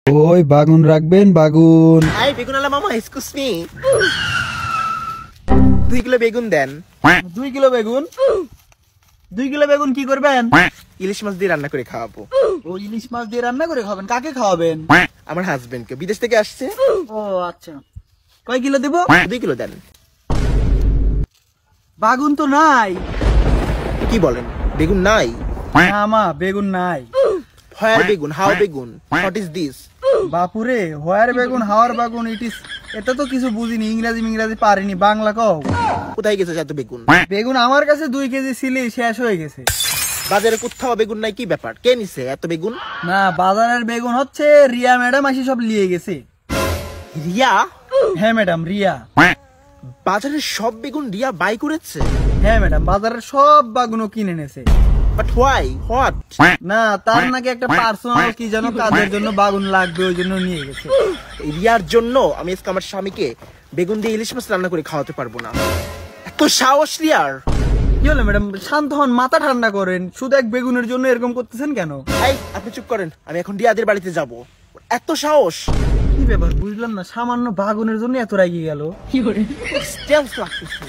ওই বাগুন রাখবেন বাগুন। হাই বেগুন আলা মামা, এক্সকিউজ মি, 2 কিলো বেগুন দেন। 2 কিলো বেগুন? 2 কিলো বেগুন কি করবেন? ইলিশ মাছ দিয়ে রান্না করে খাওয়াবো। ও ইলিশ মাছ দিয়ে রান্না করে খাবেন? কাকে খাওয়াবেন? আমার হাজবেন্ডকে, বিদেশ থেকে আসছে। ও আচ্ছা, কয় কিলো দিব? 2 কিলো দেন। বাগুন তো নাই। কি বলেন, বেগুন নাই? না মা, বেগুন নাই। হোয়ার বেগুন, হাউ বেগুন, হোয়াট ইজ দিস? বাপুরে, হোয়ার বেগুন হাওয়ার বেগুন ইট ইস, এটা তো কিছু বুঝিনি, ইংরাজি পারিনি, বাংলা কও। কোথায় গেছে এত বেগুন? বেগুন আমার কাছে 2 কেজি ছিলি, শেষ হয়ে গেছে। বাজারে কোথাও বেগুন নাই, কি ব্যাপার? কে নিছে এত বেগুন? না, বাজারের বেগুন হচ্ছে রিয়া ম্যাডাম আসি সব নিয়ে গেছে। রিয়া? হ্যাঁ ম্যাডাম, রিয়া। বাজারের সব বেগুন রিয়া বাই করেছে? হ্যাঁ ম্যাডাম, বাজারের সব বাগুনও কিনে নেছে। But why, what? না, তার নাকি একটা পার্সোনাল কি যেন কাজের জন্য বাগুন লাগবে, ওই জন্য নিয়ে গেছে। রিয়ার জন্য আমি আজকে আমার স্বামীকে বেগুন দিয়ে ইলিশ মাছ রান্না করে খাওয়াতে পারবো না। এত সাহস রিয়ার! কি হলো ম্যাডাম, শান্ত হন, মাথা ঠান্ডা করেন, শুধু এক বেগুনের জন্য এরকম করতেছেন কেন? এই আপনি চুপ করেন, আমি এখন রিয়াদের বাড়িতে যাব। এত সাহস! কি ব্যাপার বুঝলাম না, সামান্য বাগুনের জন্য এত রাগি গেল। Stems লাগতেছে।